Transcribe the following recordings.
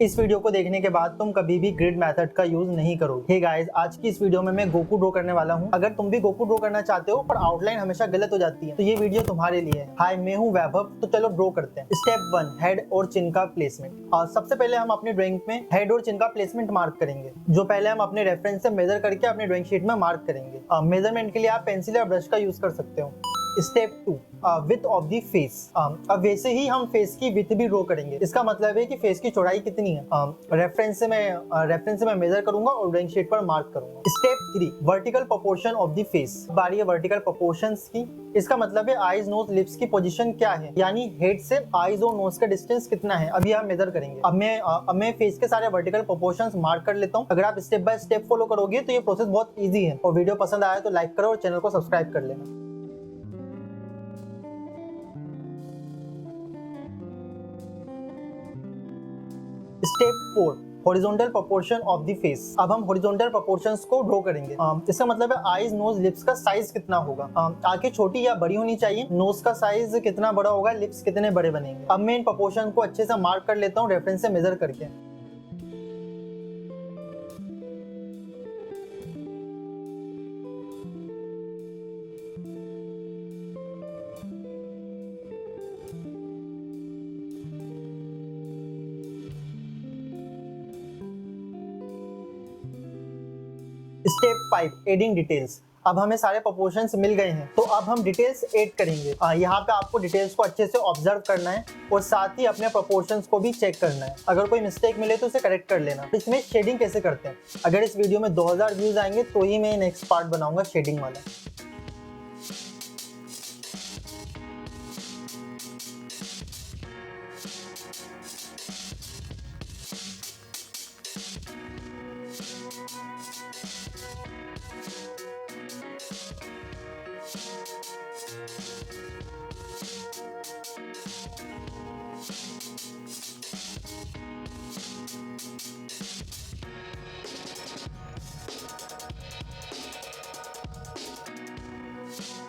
इस वीडियो को देखने के बाद तुम कभी भी ग्रिड मेथड का यूज नहीं करोगे। हे गाइस, आज की इस वीडियो में मैं गोकू ड्रॉ करने वाला हूं। अगर तुम भी गोकू ड्रॉ करना चाहते हो पर आउटलाइन हमेशा गलत हो जाती है तो ये वीडियो तुम्हारे लिए है। हाय, मैं हूं वैभव। तो चलो ड्रॉ करते हैं। स्टेप 1, हेड और चिन का प्लेसमेंट। सबसे पहले हम अपनी ड्राइंग में हेड और चिन का प्लेसमेंट मार्क करेंगे, जो पहले हम अपने रेफरेंस से मेजर करके अपने ड्राइंग शीट में मार्क करेंगे। मेजरमेंट के लिए आप पेंसिल या ब्रश का यूज कर सकते हो। Step 2, width of the face. अब वैसे ही हम फेस की विथ भी ड्रॉ करेंगे। इसका मतलब है कि फेस की चौड़ाई कितनी है। रेफरेंस से मैं मेजर करूंगा और ड्राइंग शीट पर मार्क करूंगा। Step 3, vertical proportion of the face. बारी है वर्टिकल प्रोपोर्शंस की। इसका मतलब है आईज, नोज, लिप्स की पोजीशन क्या है, यानी हेड से आईज और नोज का डिस्टेंस कितना है। अभी हम मेजर करेंगे। अब मैं फेस के सारे वर्टिकल प्रोपोर्शंस मार्क कर लेता हूँ। अगर आप स्टेप बाय स्टेप फॉलो करोगे तो ये प्रोसेस बहुत ईजी है। और वीडियो पसंद आया तो लाइक करो और चैनल को सब्सक्राइब कर लेना। Step 4, horizontal proportion of the face. अब हम हॉरिजॉन्टल प्रोपोर्शंस को ड्रॉ करेंगे। इसका मतलब है आईज, नोज, लिप्स का साइज कितना होगा। आंखें छोटी या बड़ी होनी चाहिए। नोज का साइज कितना बड़ा होगा, लिप्स कितने बड़े बनेंगे। अब मैं इन प्रोपोर्शन को अच्छे से मार्क कर लेता हूँ रेफरेंस से मेजर करके। Step 5, adding details. अब हमें सारे प्रोपोर्शंस मिल गए हैं तो अब हम डिटेल्स ऐड करेंगे। यहाँ पे आपको डिटेल्स को अच्छे से ऑब्जर्व करना है और साथ ही अपने प्रोपोर्शंस को भी चेक करना है। अगर कोई मिस्टेक मिले तो उसे करेक्ट कर लेना। इसमें शेडिंग कैसे करते हैं, अगर इस वीडियो में 2000 व्यूज आएंगे तो ही मैं नेक्स्ट पार्ट बनाऊंगा शेडिंग वाला।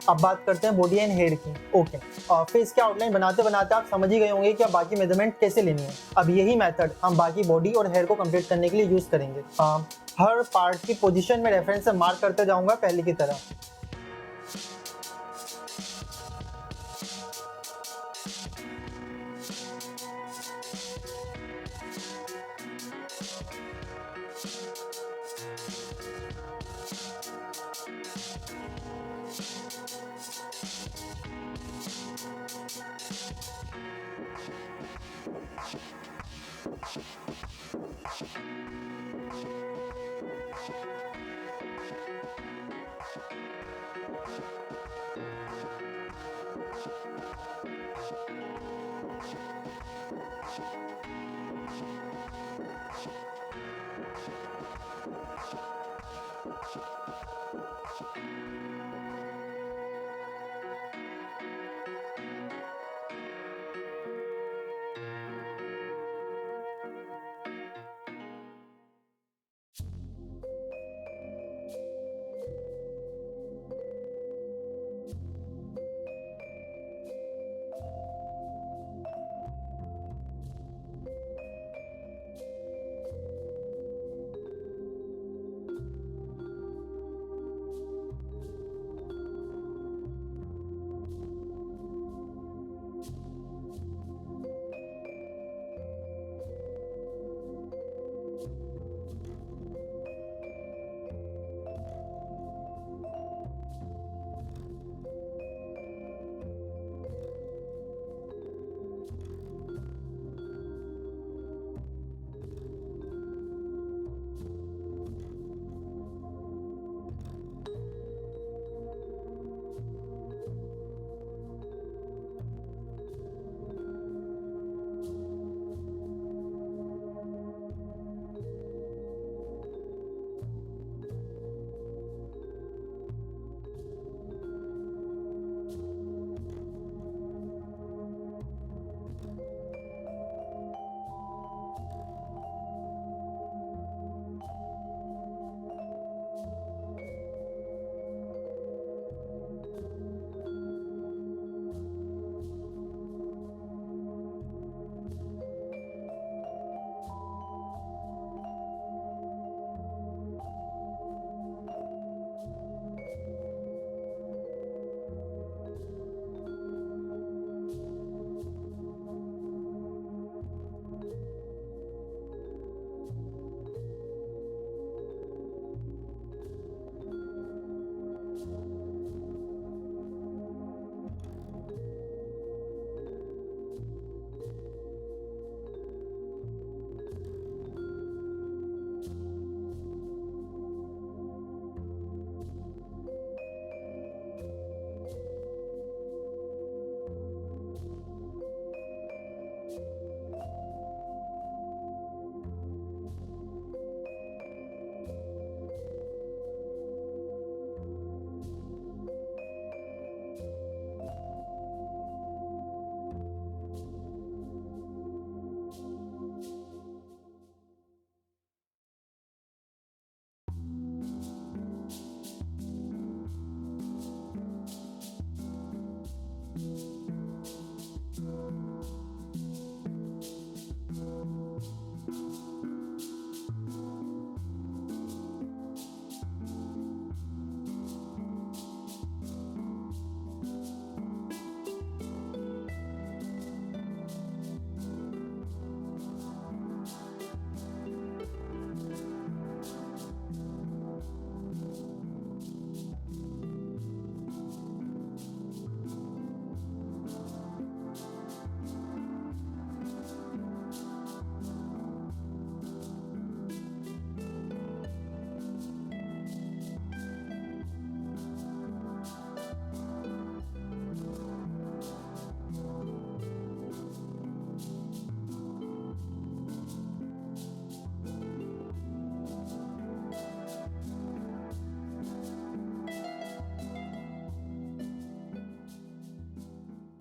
अब बात करते हैं बॉडी एंड हेड की। ओके, फेस के आउटलाइन बनाते बनाते आप समझ ही गए होंगे कि अब बाकी मेजरमेंट कैसे लेनी है। अब यही मेथड हम बाकी बॉडी और हेयर को कंप्लीट करने के लिए यूज करेंगे। हर पार्ट की पोजीशन में रेफरेंस से मार्क करते जाऊंगा पहले की तरह।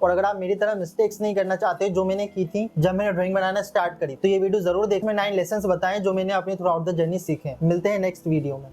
और अगर आप मेरी तरह मिस्टेक्स नहीं करना चाहते जो मैंने की थी जब मैंने ड्राइंग बनाना स्टार्ट करी, तो ये वीडियो जरूर देखें। 9 लेसन बताएं जो मैंने अपनी थ्रू आउट द जर्नी सीखे। मिलते हैं नेक्स्ट वीडियो में।